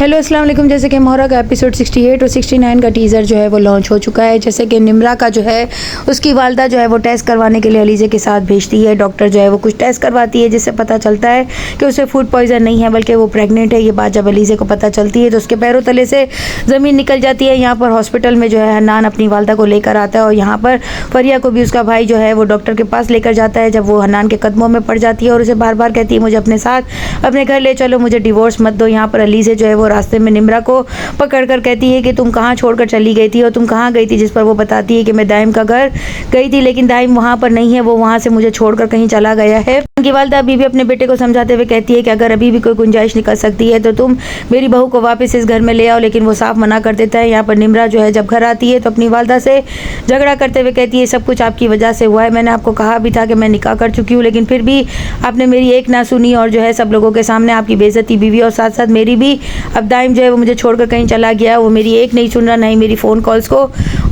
Hello अस्सलाम वालेकुम। जैसे कि मोहरा का एपिसोड 68 और 69 का टीज़र जो है वो लॉन्च हो चुका है। जैसे कि निम्रा का जो है उसकी वालदा जो है वो टेस्ट करवाने के लिए अलीज़े के साथ भेजती है। डॉक्टर जो है वो कुछ टेस्ट करवाती है जिससे पता चलता है कि उसे फूड पॉइज़न नहीं है बल्कि वो प्रेग्नेंट है। ये बात जब अलीज़े को पता चलती है तो उसके पैरों तले से ज़मीन निकल जाती है। यहाँ पर हॉस्पिटल में जो है हन्नान अपनी वालदा को लेकर आता है और यहाँ पर फरिया को भी उसका भाई जो है वो डॉक्टर के पास लेकर जाता है। जब वो हन्नान के कदमों में पड़ जाती है और उसे बार बार कहती है मुझे अपने साथ अपने घर ले चलो, मुझे डिवोर्स मत दो। यहाँ पर अलीज़े जो है वो रास्ते में निम्रा को पकड़ कर कहती है कि तुम कहाँ छोड़कर चली गई थी और तुम कहाँ गई थी, जिस पर वो बताती है कि मैं दाइम का घर गई थी लेकिन दाइम वहाँ पर नहीं है, वो वहाँ से मुझे छोड़कर कहीं चला गया है। उनकी वालदा अभी भी अपने बेटे को समझाते हुए कहती है कि अगर अभी भी कोई गुंजाइश निकल सकती है तो तुम मेरी बहू को वापस इस घर में ले आओ, लेकिन वो साफ मना कर देता है। यहाँ पर निम्रा जो है जब घर आती है तो अपनी वालदा से झगड़ा करते हुए कहती है सब कुछ आपकी वजह से हुआ है, मैंने आपको कहा भी था कि मैं निकाह कर चुकी हूँ लेकिन फिर भी आपने मेरी एक ना सुनी और जो है सब लोगों के सामने आपकी बेइज्जती बीवी और साथ साथ मेरी भी। अब दाइम जो है वो मुझे छोड़कर कहीं चला गया, वो मेरी एक नहीं सुन रहा, नहीं मेरी फ़ोन कॉल्स को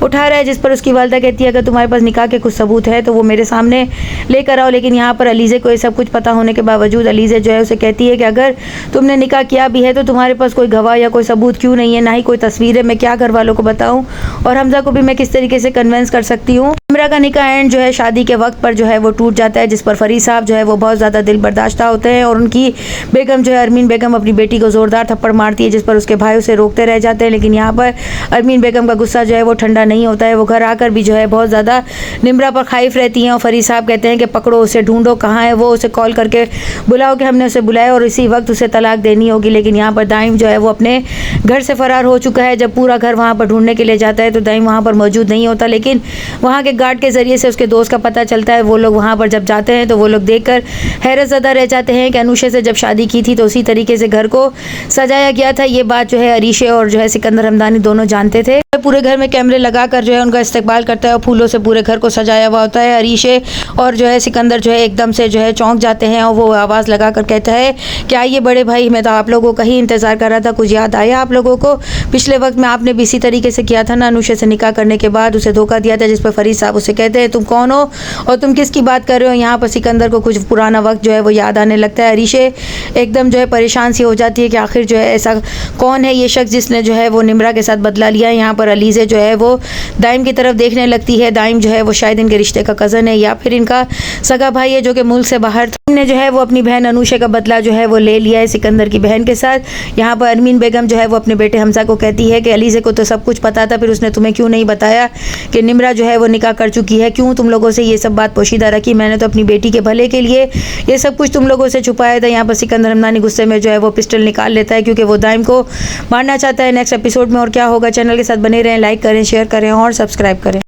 उठा रहा है। जिस पर उसकी वालदा कहती है अगर तुम्हारे पास निकाह के कुछ सबूत है तो वो मेरे सामने लेकर आओ। लेकिन यहाँ पर अलीज़े को ये सब कुछ पता होने के बावजूद अलीज़े जो है उसे कहती है कि अगर तुमने निकाह किया भी है तो तुम्हारे पास कोई गवाह या कोई सबूत क्यों नहीं है, ना ही कोई तस्वीर है, मैं क्या घर वालों को बताऊँ और हमजा को भी मैं किस तरीके से कन्वेंस कर सकती हूँ। निम्रा का निकाह एंड जो है शादी के वक्त पर जो है वो टूट जाता है, जिस पर फरीद साहब जो है वो बहुत ज़्यादा दिल बर्दाश्त होते हैं और उनकी बेगम जो है अरमीन बेगम अपनी बेटी को ज़ोरदार थप्पड़ मारती है जिस पर उसके भाई उसे रोकते रह जाते हैं। लेकिन यहाँ पर अरमीन बेगम का गुस्सा जो है वो ठंडा नहीं होता है, वो घर आकर भी जो है बहुत ज़्यादा निम्रा पर खाइफ रहती हैं और फरीद साहब कहते हैं कि पकड़ो उसे, ढूंढो कहाँ है वो, उसे कॉल करके बुलाओ कि हमने उसे बुलाया और इसी वक्त उसे तलाक देनी होगी। लेकिन यहाँ पर दाइम जो है वो अपने घर से फ़रार हो चुका है। जब पूरा घर वहाँ पर ढूंढने के लिए जाता है तो दाइम वहाँ पर मौजूद नहीं होता, लेकिन वहाँ के गार्ड के ज़रिए से उसके दोस्त का पता चलता है। वो लोग वहाँ पर जब जाते हैं तो वो लोग देखकर हैरत ज़दा रह जाते हैं कि अनुशा से जब शादी की थी तो उसी तरीके से घर को सजाया गया था। ये बात जो है अरीशे और जो है सिकंदर हमदानी दोनों जानते थे। पूरे घर में कैमरे लगाकर जो है उनका इस्तकबाल करता है और फूलों से पूरे घर को सजाया हुआ होता है। अरीशे और जो है सिकंदर जो है एकदम से जो है चौंक जाते हैं और वो आवाज़ लगाकर कहता है कि आइए बड़े भाई, मैं तो आप लोगों का ही इंतज़ार कर रहा था, कुछ याद आया आप लोगों को? पिछले वक्त में आपने भी इसी तरीके से किया था ना, अनुशा से निकाह करने के बाद उसे धोखा दिया था। जिस पर फरीद साहब उसे कहते हैं तुम कौन हो और तुम किसकी बात कर रहे हो? यहाँ पर सिकंदर को कुछ पुराना वक्त जो है वो याद आने लगता है। अरीशे एकदम जो है परेशान सी हो जाती है कि आखिर जो है ऐसा कौन है ये शख्स जिसने जो है वो निम्रा के साथ बदला लिया है। यहाँ पर अलीज़े जो है वो दाइम की तरफ देखने लगती है। दाइम जो है वो शायद इनके रिश्ते का कज़न है या फिर इनका सगा भाई है जो कि मुल्क से बाहर था। ने जो है वो अपनी बहन अनुशा का बदला जो है वो ले लिया है सिकंदर की बहन के साथ। यहाँ पर अरमीन बेगम जो है वो अपने बेटे हमजा को कहती है कि अलीज़े को तो सब कुछ पता था, फिर उसने तुम्हें क्यों नहीं बताया कि निम्रा जो है वो निकाह कर चुकी है, क्यों तुम लोगों से ये सब बात पोशीदा रखी? मैंने तो अपनी बेटी के भले के लिए ये सब कुछ तुम लोगों से छुपाया था। यहाँ पर सिकंदर हमदानी गुस्से में जो है वो पिस्टल निकाल लेता है क्योंकि वो दाइम को मारना चाहता है। नेक्स्ट एपिसोड में और क्या होगा, चैनल के साथ बने रहें, लाइक करें, शेयर करें और सब्सक्राइब करें।